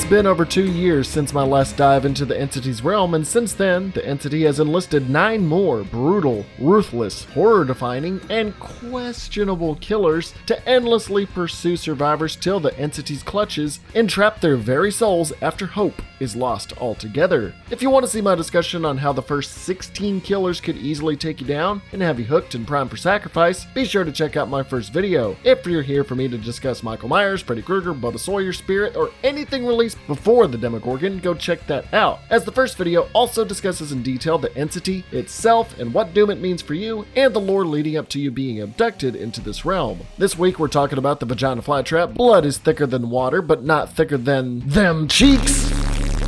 been over 2 years since my last dive into the entity's realm, and since then, the entity has enlisted 9 more brutal, ruthless, horror-defining, and questionable killers to endlessly pursue survivors till the entity's clutches entrap their very souls after hope is lost altogether. If you want to see my discussion on how the first 16 killers could easily take you down and have you hooked and primed for sacrifice, be sure to check out my first video. If you're here for me to discuss Michael Myers, Freddy Krueger, Bubba Sawyer, Spirit, or anything released before the Demogorgon, go check that out, as the first video also discusses in detail the entity itself and what doom it means for you, and the lore leading up to you being abducted into this realm. This week we're talking about the vagina flytrap. Blood is thicker than water, but not thicker than them cheeks.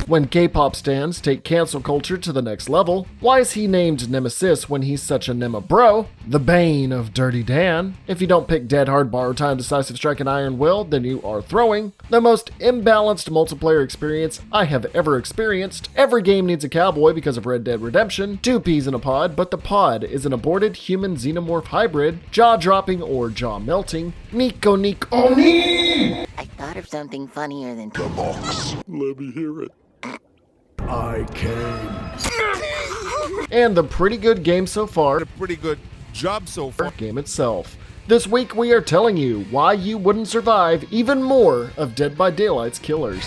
When K-pop stans take cancel culture to the next level, why is he named Nemesis when he's such a Nema bro? The bane of Dirty Dan. If you don't pick Dead Hard, Borrow Time, Decisive Strike, and Iron Will, then you are throwing. The most imbalanced multiplayer experience I have ever experienced. Every game needs a cowboy because of Red Dead Redemption. 2 peas in a pod, but the pod is an aborted human xenomorph hybrid, jaw-dropping or jaw-melting. Nico Oni! I thought of something funnier than The box. Let me hear it. I came. And the pretty good game so far. A pretty good job so far. Game itself. This week we are telling you why you wouldn't survive even more of Dead by Daylight's killers.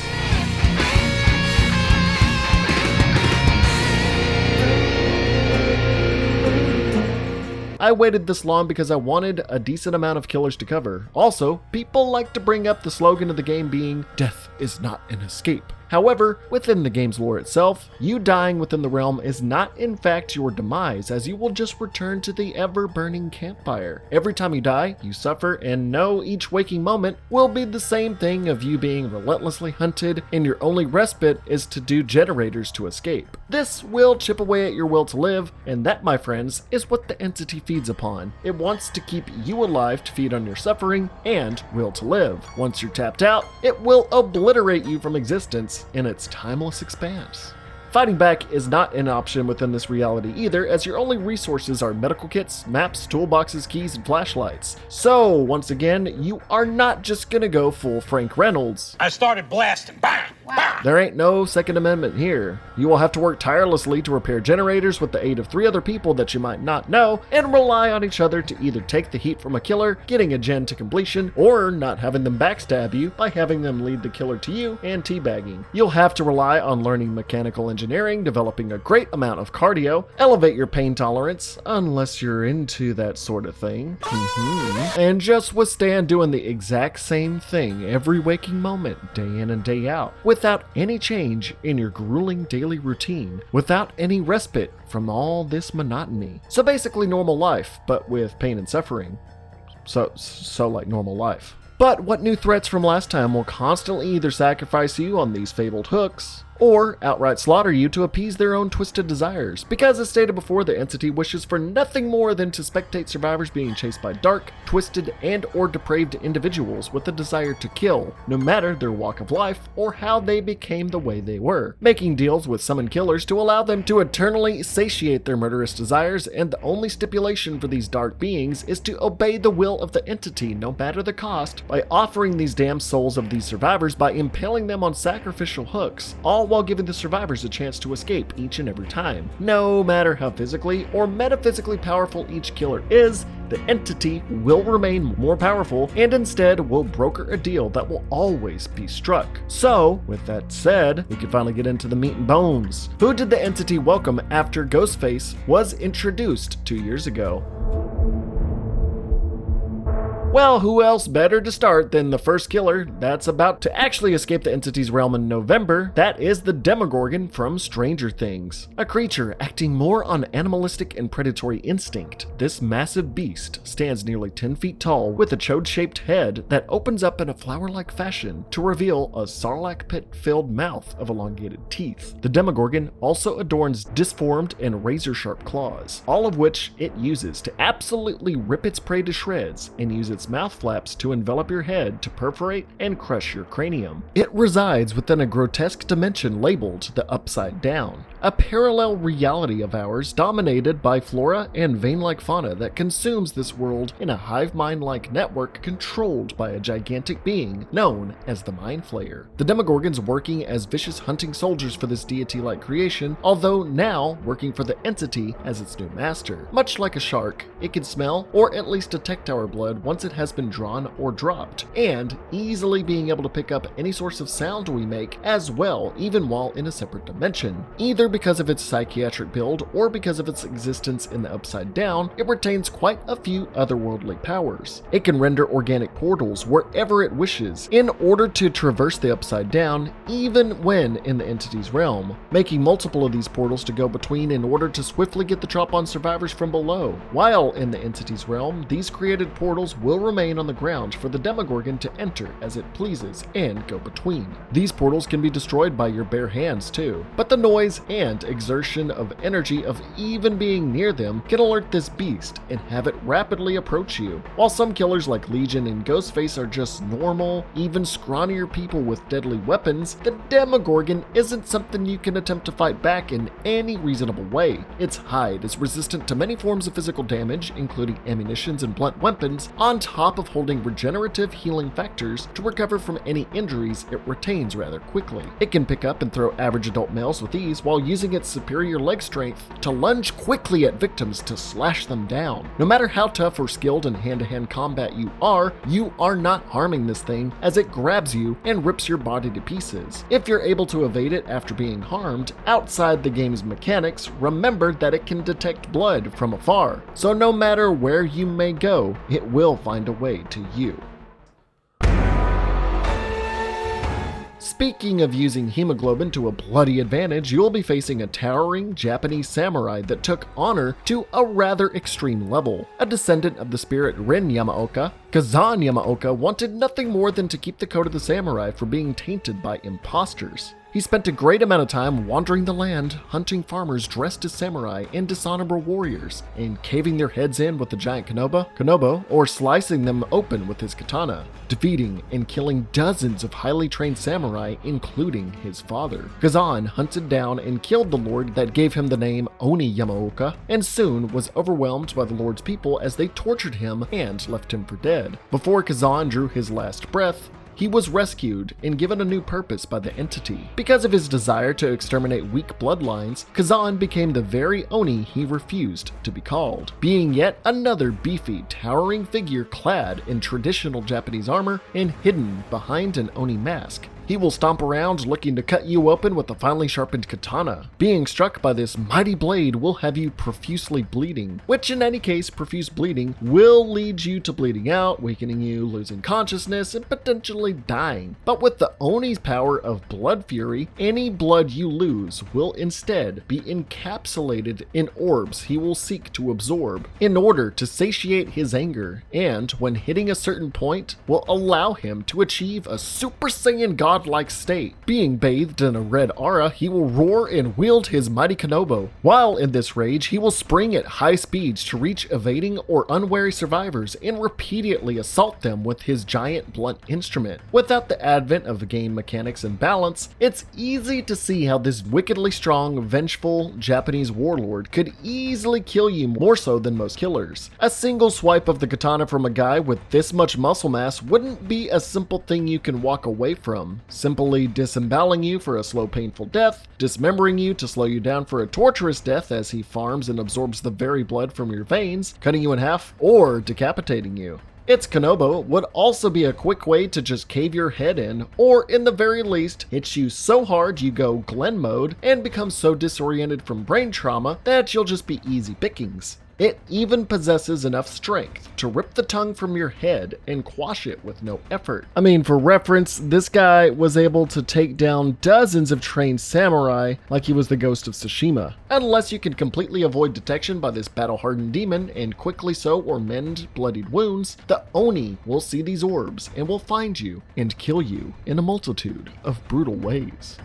I waited this long because I wanted a decent amount of killers to cover. Also, people like to bring up the slogan of the game being, "Death is not an escape." However, within the game's lore itself, you dying within the realm is not in fact your demise, as you will just return to the ever-burning campfire. Every time you die, you suffer, and know each waking moment will be the same thing of you being relentlessly hunted, and your only respite is to do generators to escape. This will chip away at your will to live, and that, my friends, is what the entity feeds upon. It wants to keep you alive to feed on your suffering and will to live. Once you're tapped out, it will obliterate you from existence in its timeless expanse. Fighting back is not an option within this reality either, as your only resources are medical kits, maps, toolboxes, keys, and flashlights. So, once again, you are not just gonna go full Frank Reynolds. I started blasting. Bang! Bang! There ain't no Second Amendment here. You will have to work tirelessly to repair generators with the aid of 3 other people that you might not know, and rely on each other to either take the heat from a killer, getting a gen to completion, or not having them backstab you by having them lead the killer to you and teabagging. You'll have to rely on learning mechanical engineering, developing a great amount of cardio, elevate your pain tolerance, unless you're into that sort of thing, and just withstand doing the exact same thing every waking moment, day in and day out, without any change in your grueling daily routine, without any respite from all this monotony. So basically normal life, but with pain and suffering. So like normal life. But what new threats from last time will constantly either sacrifice you on these fabled hooks, or outright slaughter you to appease their own twisted desires, because as stated before, the entity wishes for nothing more than to spectate survivors being chased by dark, twisted, and or depraved individuals with a desire to kill, no matter their walk of life or how they became the way they were, making deals with summoned killers to allow them to eternally satiate their murderous desires, and the only stipulation for these dark beings is to obey the will of the entity no matter the cost, by offering these damned souls of these survivors by impaling them on sacrificial hooks, all while giving the survivors a chance to escape each and every time. No matter how physically or metaphysically powerful each killer is, the entity will remain more powerful and instead will broker a deal that will always be struck. So, with that said, we can finally get into the meat and bones. Who did the entity welcome after Ghostface was introduced 2 years ago? Well, who else better to start than the first killer that's about to actually escape the entity's realm in November? That is the Demogorgon from Stranger Things. A creature acting more on animalistic and predatory instinct, this massive beast stands nearly 10 feet tall with a chode-shaped head that opens up in a flower-like fashion to reveal a sarlacc pit-filled mouth of elongated teeth. The Demogorgon also adorns disformed and razor-sharp claws, all of which it uses to absolutely rip its prey to shreds and use its its mouth flaps to envelop your head to perforate and crush your cranium. It resides within a grotesque dimension labeled the Upside Down, a parallel reality of ours dominated by flora and vein-like fauna that consumes this world in a hive mind-like network controlled by a gigantic being known as the Mind Flayer. The Demogorgons working as vicious hunting soldiers for this deity-like creation, although now working for the entity as its new master. Much like a shark, it can smell or at least detect our blood once it has been drawn or dropped, and easily being able to pick up any source of sound we make as well, even while in a separate dimension. Either because of its psychiatric build or because of its existence in the Upside Down, it retains quite a few otherworldly powers. It can render organic portals wherever it wishes in order to traverse the Upside Down, even when in the entity's realm, making multiple of these portals to go between in order to swiftly get the drop on survivors from below. While in the entity's realm, these created portals will remain on the ground for the Demogorgon to enter as it pleases and go between. These portals can be destroyed by your bare hands too, but the noise and exertion of energy of even being near them can alert this beast and have it rapidly approach you. While some killers like Legion and Ghostface are just normal, even scrawnier people with deadly weapons, the Demogorgon isn't something you can attempt to fight back in any reasonable way. Its hide is resistant to many forms of physical damage, including ammunitions and blunt weapons, on top of holding regenerative healing factors to recover from any injuries it retains rather quickly. It can pick up and throw average adult males with ease while using its superior leg strength to lunge quickly at victims to slash them down. No matter how tough or skilled in hand-to-hand combat you are not harming this thing as it grabs you and rips your body to pieces. If you're able to evade it after being harmed, outside the game's mechanics, remember that it can detect blood from afar, so no matter where you may go, it will find a way to you. Speaking of using hemoglobin to a bloody advantage, you'll be facing a towering Japanese samurai that took honor to a rather extreme level. A descendant of the spirit Rin Yamaoka, Kazan Yamaoka wanted nothing more than to keep the code of the samurai from being tainted by imposters. He spent a great amount of time wandering the land, hunting farmers dressed as samurai and dishonorable warriors, and caving their heads in with the giant Konobo, or slicing them open with his katana, defeating and killing dozens of highly trained samurai, including his father. Kazan hunted down and killed the lord that gave him the name Oni Yamaoka, and soon was overwhelmed by the lord's people as they tortured him and left him for dead. Before Kazan drew his last breath, he was rescued and given a new purpose by the entity. Because of his desire to exterminate weak bloodlines, Kazan became the very Oni he refused to be called, being yet another beefy, towering figure clad in traditional Japanese armor and hidden behind an Oni mask. He will stomp around looking to cut you open with a finely sharpened katana. Being struck by this mighty blade will have you profusely bleeding, which in any case, profuse bleeding will lead you to bleeding out, weakening you, losing consciousness, and potentially dying. But with the Oni's power of blood fury, any blood you lose will instead be encapsulated in orbs he will seek to absorb in order to satiate his anger, and when hitting a certain point, will allow him to achieve a Super Saiyan godlike state. Being bathed in a red aura, he will roar and wield his mighty Konobo. While in this rage, he will spring at high speeds to reach evading or unwary survivors and repeatedly assault them with his giant blunt instrument. Without the advent of the game mechanics and balance, it's easy to see how this wickedly strong, vengeful Japanese warlord could easily kill you more so than most killers. A single swipe of the katana from a guy with this much muscle mass wouldn't be a simple thing you can walk away from. Simply disemboweling you for a slow, painful death, dismembering you to slow you down for a torturous death as he farms and absorbs the very blood from your veins, cutting you in half, or decapitating you. Its Konobo would also be a quick way to just cave your head in, or in the very least, hit you so hard you go Glenn mode and become so disoriented from brain trauma that you'll just be easy pickings. It even possesses enough strength to rip the tongue from your head and quash it with no effort. I mean, for reference, this guy was able to take down dozens of trained samurai like he was the Ghost of Tsushima. Unless you can completely avoid detection by this battle-hardened demon and quickly sew or mend bloodied wounds, the Oni will see these orbs and will find you and kill you in a multitude of brutal ways.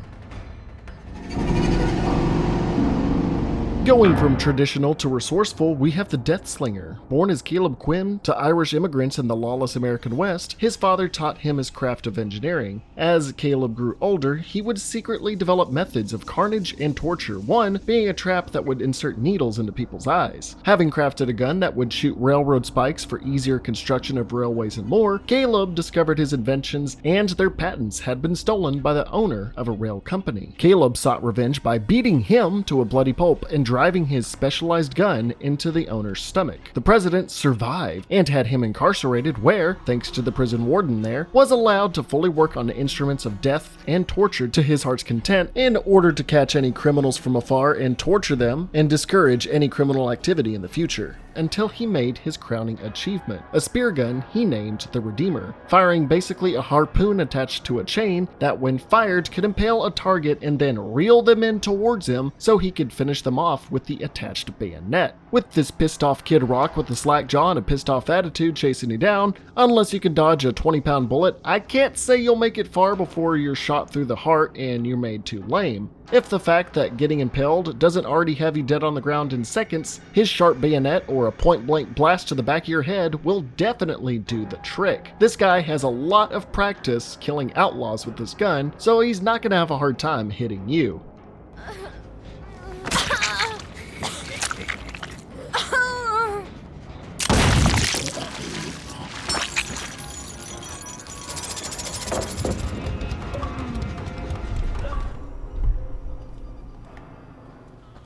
Going from traditional to resourceful, we have the Deathslinger. Born as Caleb Quinn to Irish immigrants in the lawless American West, his father taught him his craft of engineering. As Caleb grew older, he would secretly develop methods of carnage and torture, one being a trap that would insert needles into people's eyes. Having crafted a gun that would shoot railroad spikes for easier construction of railways and more, Caleb discovered his inventions and their patents had been stolen by the owner of a rail company. Caleb sought revenge by beating him to a bloody pulp and driving his specialized gun into the owner's stomach. The president survived and had him incarcerated where, thanks to the prison warden there, was allowed to fully work on the instruments of death and torture to his heart's content in order to catch any criminals from afar and torture them and discourage any criminal activity in the future, until he made his crowning achievement, a spear gun he named the Redeemer, firing basically a harpoon attached to a chain that when fired could impale a target and then reel them in towards him so he could finish them off with the attached bayonet. With this pissed off Kid Rock with a slack jaw and a pissed off attitude chasing you down, unless you can dodge a 20-pound bullet, I can't say you'll make it far before you're shot through the heart and you're made too lame. If the fact that getting impaled doesn't already have you dead on the ground in seconds, his sharp bayonet or a point-blank blast to the back of your head will definitely do the trick. This guy has a lot of practice killing outlaws with this gun, so he's not going to have a hard time hitting you.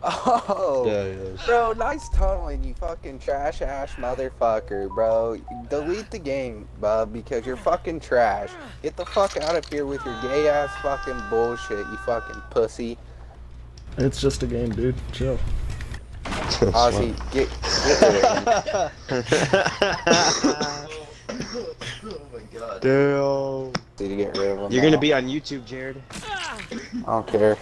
Oh, Yeah. bro, nice tunneling, you fucking trash ass motherfucker, bro. Delete the game, bub, because you're fucking trash. Get the fuck out of here with your gay ass fucking bullshit, you fucking pussy. It's just a game, dude. Chill. Ozzy, get rid Oh my god. Damn. Need to get rid of him. You're gonna be on YouTube, Jared. I don't care.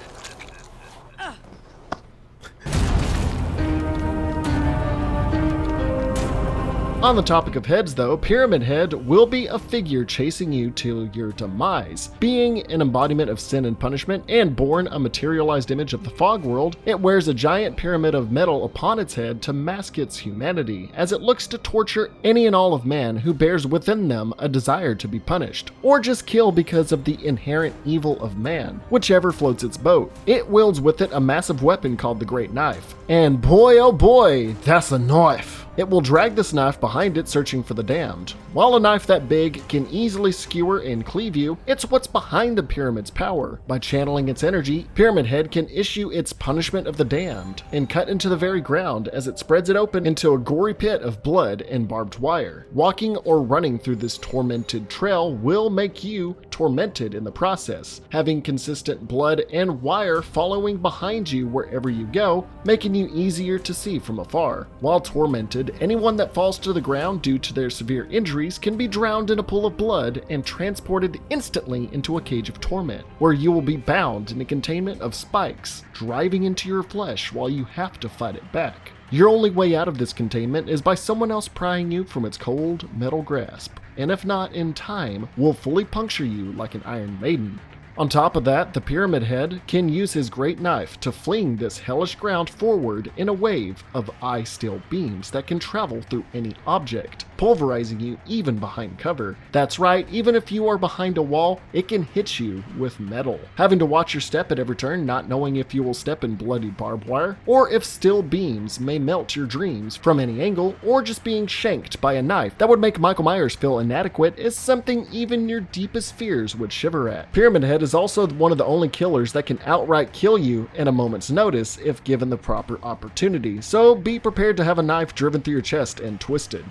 On the topic of heads though, Pyramid Head will be a figure chasing you to your demise. Being an embodiment of sin and punishment and born a materialized image of the fog world, it wears a giant pyramid of metal upon its head to mask its humanity, as it looks to torture any and all of man who bears within them a desire to be punished, or just kill because of the inherent evil of man, whichever floats its boat. It wields with it a massive weapon called the Great Knife. And boy oh boy, that's a knife! It will drag this knife behind it searching for the damned. While a knife that big can easily skewer and cleave you, it's what's behind the pyramid's power. By channeling its energy, Pyramid Head can issue its punishment of the damned and cut into the very ground as it spreads it open into a gory pit of blood and barbed wire. Walking or running through this tormented trail will make you tormented in the process, having consistent blood and wire following behind you wherever you go, making you easier to see from afar. While tormented, anyone that falls to the ground due to their severe injuries can be drowned in a pool of blood and transported instantly into a cage of torment, where you will be bound in a containment of spikes, driving into your flesh while you have to fight it back. Your only way out of this containment is by someone else prying you from its cold metal grasp, and if not in time, will fully puncture you like an Iron Maiden. On top of that, the Pyramid Head can use his great knife to fling this hellish ground forward in a wave of eye-steel beams that can travel through any object, pulverizing you even behind cover. That's right, even if you are behind a wall, it can hit you with metal. Having to watch your step at every turn, not knowing if you will step in bloody barbed wire, or if steel beams may melt your dreams from any angle, or just being shanked by a knife that would make Michael Myers feel inadequate is something even your deepest fears would shiver at. Pyramid Head is also one of the only killers that can outright kill you in a moment's notice if given the proper opportunity, so be prepared to have a knife driven through your chest and twisted.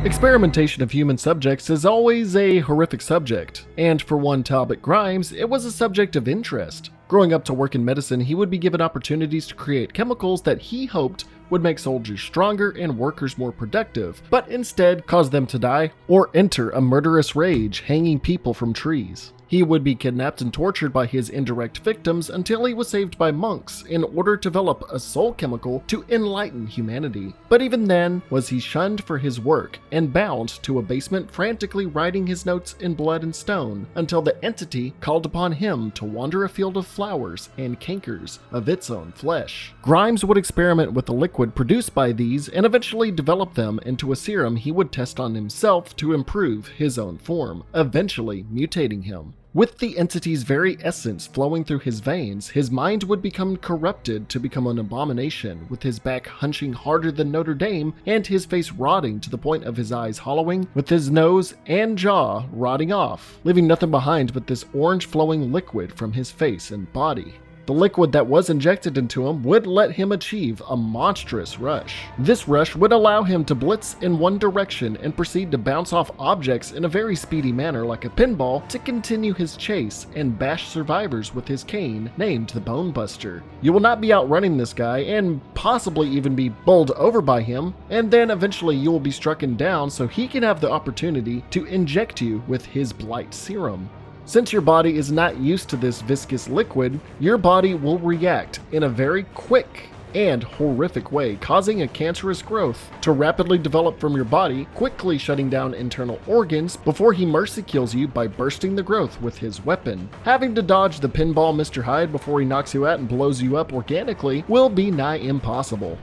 Experimentation of human subjects is always a horrific subject, and for one Talbot Grimes, it was a subject of interest. Growing up to work in medicine, he would be given opportunities to create chemicals that he hoped would make soldiers stronger and workers more productive, but instead cause them to die or enter a murderous rage hanging people from trees. He would be kidnapped and tortured by his indirect victims until he was saved by monks in order to develop a soul chemical to enlighten humanity. But even then was he shunned for his work and bound to a basement frantically writing his notes in blood and stone until the entity called upon him to wander a field of flowers and cankers of its own flesh. Grimes would experiment with the liquid produced by these and eventually develop them into a serum he would test on himself to improve his own form, eventually mutating him. With the entity's very essence flowing through his veins, his mind would become corrupted to become an abomination, with his back hunching harder than Notre Dame and his face rotting to the point of his eyes hollowing, with his nose and jaw rotting off, leaving nothing behind but this orange flowing liquid from his face and body. The liquid that was injected into him would let him achieve a monstrous rush. This rush would allow him to blitz in one direction and proceed to bounce off objects in a very speedy manner like a pinball to continue his chase and bash survivors with his cane named the Bone Buster. You will not be outrunning this guy and possibly even be bowled over by him, and then eventually you will be strucken down so he can have the opportunity to inject you with his Blight serum. Since your body is not used to this viscous liquid, your body will react in a very quick and horrific way, causing a cancerous growth to rapidly develop from your body, quickly shutting down internal organs before he mercy kills you by bursting the growth with his weapon. Having to dodge the pinball Mr. Hyde before he knocks you out and blows you up organically will be nigh impossible.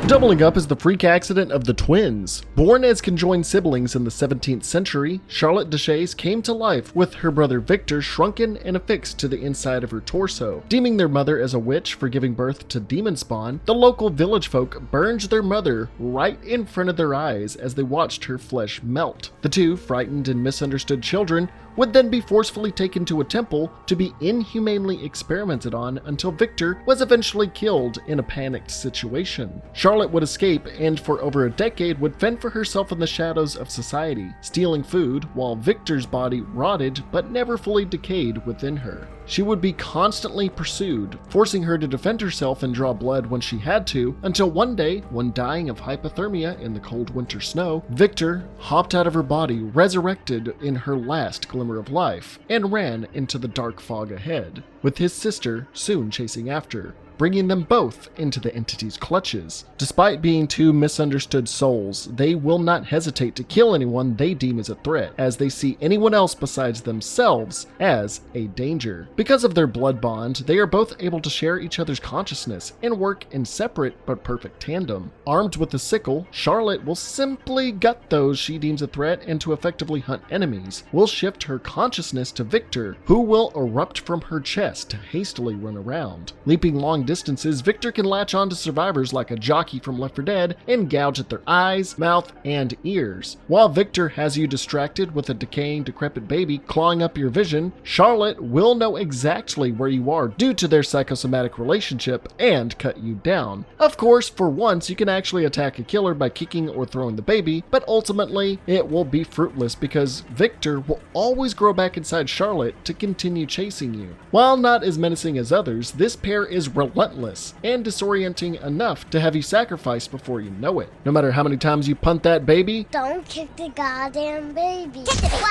Doubling up is the freak accident of the twins. Born as conjoined siblings in the 17th century, Charlotte Deshays came to life with her brother Victor shrunken and affixed to the inside of her torso. Deeming their mother as a witch for giving birth to demon spawn, the local village folk burned their mother right in front of their eyes as they watched her flesh melt. The two frightened and misunderstood children would then be forcefully taken to a temple to be inhumanely experimented on until Victor was eventually killed in a panicked situation. Charlotte would escape and for over a decade would fend for herself in the shadows of society, stealing food while Victor's body rotted but never fully decayed within her. She would be constantly pursued, forcing her to defend herself and draw blood when she had to, until one day, when dying of hypothermia in the cold winter snow, Victor hopped out of her body, resurrected in her last glimmer of life, and ran into the dark fog ahead, with his sister soon chasing after, bringing them both into the entity's clutches. Despite being two misunderstood souls, they will not hesitate to kill anyone they deem as a threat, as they see anyone else besides themselves as a danger. Because of their blood bond, they are both able to share each other's consciousness and work in separate but perfect tandem. Armed with a sickle, Charlotte will simply gut those she deems a threat, and to effectively hunt enemies, will shift her consciousness to Victor, who will erupt from her chest to hastily run around. Leaping long distances, Victor can latch on to survivors like a jockey from Left 4 Dead and gouge at their eyes, mouth, and ears. While Victor has you distracted with a decaying, decrepit baby clawing up your vision, Charlotte will know exactly where you are due to their psychosomatic relationship and cut you down. Of course, for once, you can actually attack a killer by kicking or throwing the baby, but ultimately, it will be fruitless because Victor will always grow back inside Charlotte to continue chasing you. While not as menacing as others, this pair is relentless and disorienting enough to have you sacrificed before you know it. No matter how many times you punt that baby, don't kick the goddamn baby.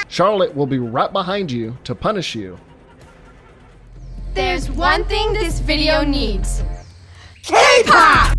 Charlotte will be right behind you to punish you. There's one thing this video needs. K-pop!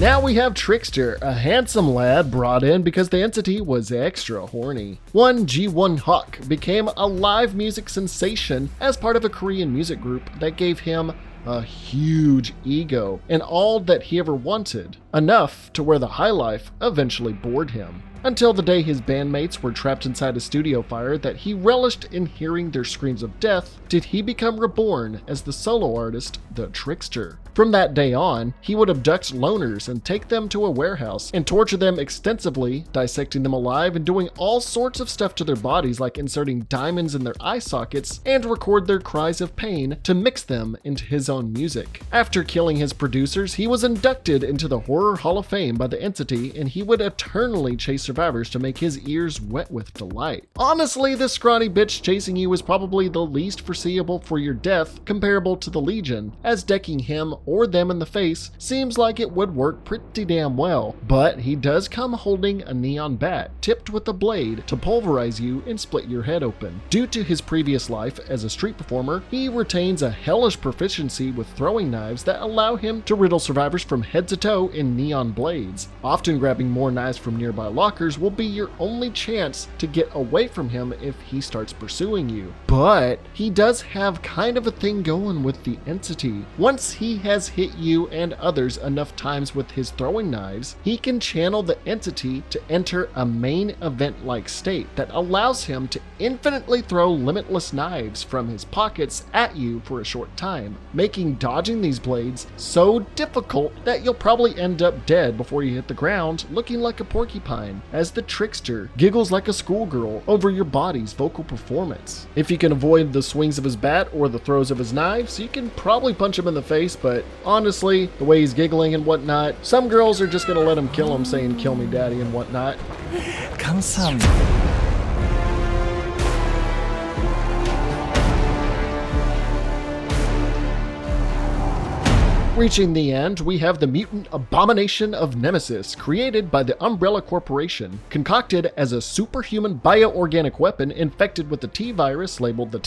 Now we have Trickster, a handsome lad brought in because the entity was extra horny. One Ji-won Hawk became a live music sensation as part of a Korean music group that gave him a huge ego and all that he ever wanted, enough to where the high life eventually bored him. Until the day his bandmates were trapped inside a studio fire that he relished in hearing their screams of death, did he become reborn as the solo artist, the Trickster. From that day on, he would abduct loners and take them to a warehouse and torture them extensively, dissecting them alive and doing all sorts of stuff to their bodies like inserting diamonds in their eye sockets and record their cries of pain to mix them into his own music. After killing his producers, he was inducted into the Horror Hall of Fame by the entity, and he would eternally chase survivors to make his ears wet with delight. Honestly, this scrawny bitch chasing you is probably the least foreseeable for your death comparable to the Legion, as decking him or them in the face seems like it would work pretty damn well, but he does come holding a neon bat tipped with a blade to pulverize you and split your head open. Due to his previous life as a street performer, he retains a hellish proficiency with throwing knives that allow him to riddle survivors from head to toe in neon blades. Often grabbing more knives from nearby lockers will be your only chance to get away from him if he starts pursuing you. But he does have kind of a thing going with the entity. Once he has hit you and others enough times with his throwing knives, he can channel the entity to enter a main event-like state that allows him to infinitely throw limitless knives from his pockets at you for a short time, making dodging these blades so difficult that you'll probably end up dead before you hit the ground, looking like a porcupine, as the Trickster giggles like a schoolgirl over your body's vocal performance. If you can avoid the swings of his bat or the throws of his knives, you can probably punch him in the face, but honestly, the way he's giggling and whatnot, some girls are just gonna let him kill him, saying "kill me daddy" and whatnot. Reaching the end, we have the mutant abomination of Nemesis, created by the Umbrella Corporation, concocted as a superhuman bioorganic weapon infected with the T-virus labeled the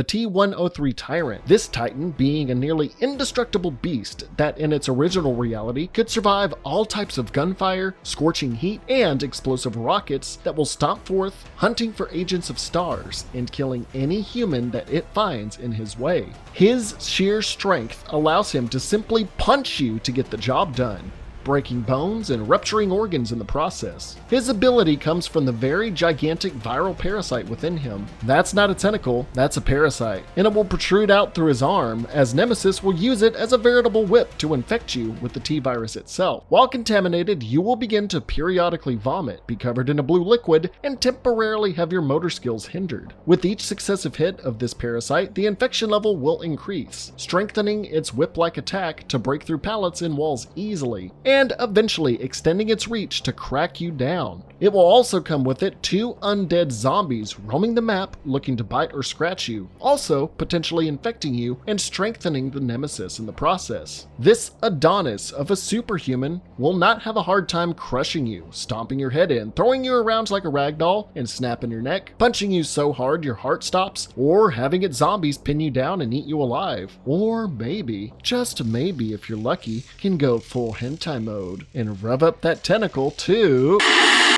T-103 Tyrant. This titan being a nearly indestructible beast that in its original reality could survive all types of gunfire, scorching heat, and explosive rockets that will stomp forth, hunting for agents of stars and killing any human that it finds in his way. His sheer strength allows him to simply punch you to get the job done, breaking bones and rupturing organs in the process. His ability comes from the very gigantic viral parasite within him. That's not a tentacle, that's a parasite, and it will protrude out through his arm, as Nemesis will use it as a veritable whip to infect you with the T-virus itself. While contaminated, you will begin to periodically vomit, be covered in a blue liquid, and temporarily have your motor skills hindered. With each successive hit of this parasite, the infection level will increase, strengthening its whip-like attack to break through pallets and walls easily, and eventually extending its reach to crack you down. It will also come with it 2 undead zombies roaming the map looking to bite or scratch you, also potentially infecting you and strengthening the Nemesis in the process. This Adonis of a superhuman will not have a hard time crushing you, stomping your head in, throwing you around like a ragdoll and snapping your neck, punching you so hard your heart stops, or having its zombies pin you down and eat you alive. Or maybe, just maybe if you're lucky, can go full hentai mode and rev up that tentacle to...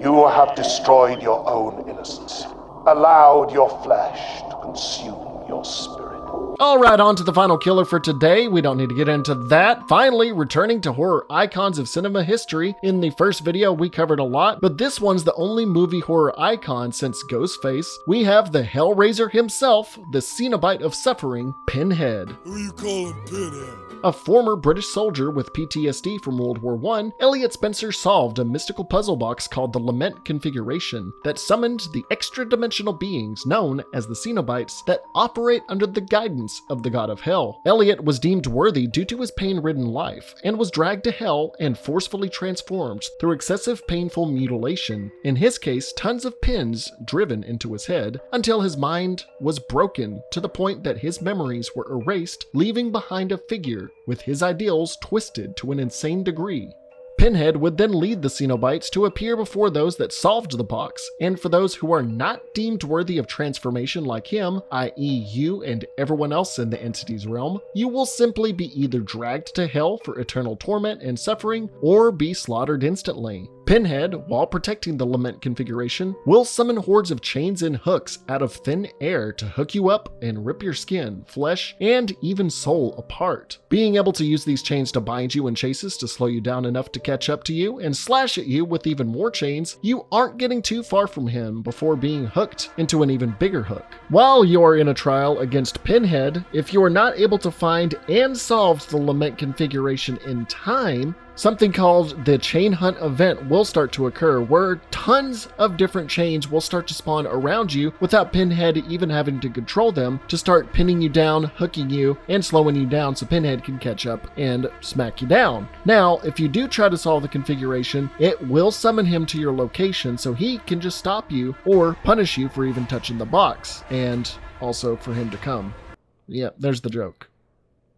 You have destroyed your own innocence, allowed your flesh to consume your spirit. Alright, on to the final killer for today. We don't need to get into that. Finally, returning to horror icons of cinema history. In the first video, we covered a lot, but this one's the only movie horror icon since Ghostface. We have the Hellraiser himself, the Cenobite of suffering, Pinhead. Who you calling Pinhead? A former British soldier with PTSD from World War I, Elliot Spencer solved a mystical puzzle box called the Lament Configuration that summoned the extra-dimensional beings known as the Cenobites that operate under the guidance of the god of hell. Elliot was deemed worthy due to his pain-ridden life and was dragged to hell and forcefully transformed through excessive painful mutilation, in his case tons of pins driven into his head, until his mind was broken to the point that his memories were erased, leaving behind a figure with his ideals twisted to an insane degree. Pinhead would then lead the Cenobites to appear before those that solved the box, and for those who are not deemed worthy of transformation like him, i.e. you and everyone else in the entity's realm, you will simply be either dragged to hell for eternal torment and suffering, or be slaughtered instantly. Pinhead, while protecting the Lament Configuration, will summon hordes of chains and hooks out of thin air to hook you up and rip your skin, flesh, and even soul apart. Being able to use these chains to bind you in chases to slow you down enough to catch up to you and slash at you with even more chains, you aren't getting too far from him before being hooked into an even bigger hook. While you are in a trial against Pinhead, if you are not able to find and solve the Lament Configuration in time, something called the chain hunt event will start to occur, where tons of different chains will start to spawn around you without Pinhead even having to control them, to start pinning you down, hooking you, and slowing you down so Pinhead can catch up and smack you down. Now, if you do try to solve the configuration, it will summon him to your location so he can just stop you or punish you for even touching the box, and also for him to come. Yeah, there's the joke.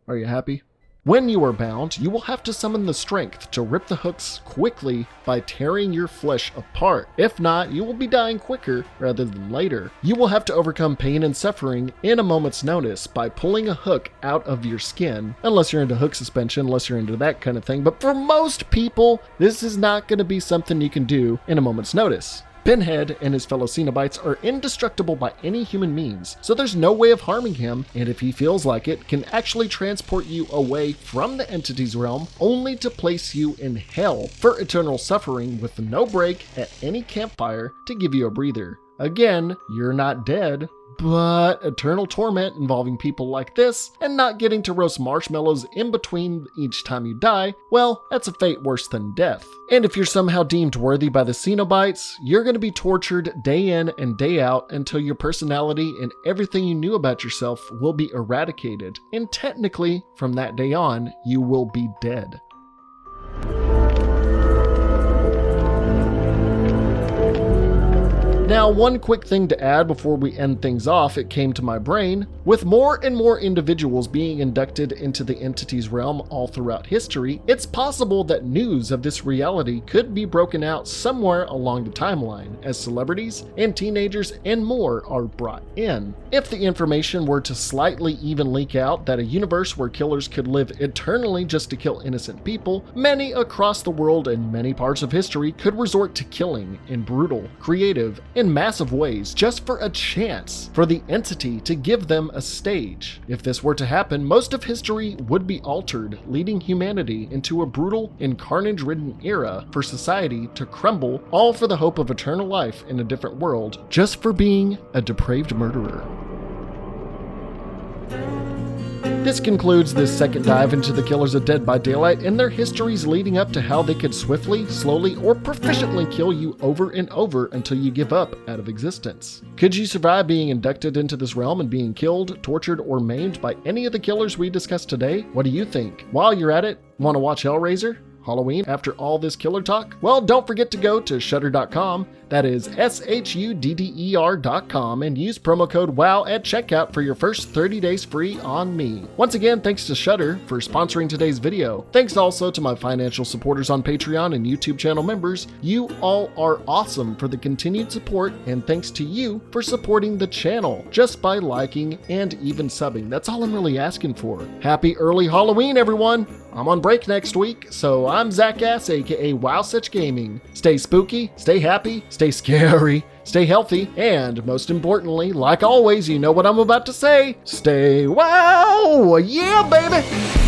Are you happy? When you are bound, you will have to summon the strength to rip the hooks quickly by tearing your flesh apart. If not, you will be dying quicker rather than later. You will have to overcome pain and suffering in a moment's notice by pulling a hook out of your skin, unless you're into hook suspension, unless you're into that kind of thing. But for most people, this is not going to be something you can do in a moment's notice. Pinhead and his fellow Cenobites are indestructible by any human means, so there's no way of harming him, and if he feels like it, can actually transport you away from the entity's realm, only to place you in hell for eternal suffering with no break at any campfire to give you a breather. Again, you're not dead, but eternal torment involving people like this and not getting to roast marshmallows in between each time you die, well, that's a fate worse than death. And if you're somehow deemed worthy by the Cenobites, you're going to be tortured day in and day out until your personality and everything you knew about yourself will be eradicated. And technically, from that day on, you will be dead. Now, one quick thing to add before we end things off, it came to my brain. With more and more individuals being inducted into the entity's realm all throughout history, it's possible that news of this reality could be broken out somewhere along the timeline, as celebrities and teenagers and more are brought in. If the information were to slightly even leak out that a universe where killers could live eternally just to kill innocent people, many across the world and many parts of history could resort to killing in brutal, creative, in massive ways just for a chance for the entity to give them a stage. If this were to happen, most of history would be altered, leading humanity into a brutal and carnage-ridden era for society to crumble, all for the hope of eternal life in a different world, just for being a depraved murderer. This concludes this second dive into the killers of Dead by Daylight and their histories leading up to how they could swiftly, slowly, or proficiently kill you over and over until you give up out of existence. Could you survive being inducted into this realm and being killed, tortured, or maimed by any of the killers we discussed today? What do you think? While you're at it, want to watch Hellraiser? Halloween after all this killer talk? Well, don't forget to go to Shudder.com, that is SHUDDER.com, and use promo code WOW at checkout for your first 30 days free on me. Once again, thanks to Shudder for sponsoring today's video. Thanks also to my financial supporters on Patreon and YouTube channel members. You all are awesome for the continued support, and thanks to you for supporting the channel just by liking and even subbing. That's all I'm really asking for. Happy early Halloween, everyone! I'm on break next week, so I'm Zach Ass, aka Wow Such Gaming. Stay spooky, stay happy, stay scary, stay healthy, and most importantly, like always, you know what I'm about to say, stay wow! Yeah, baby!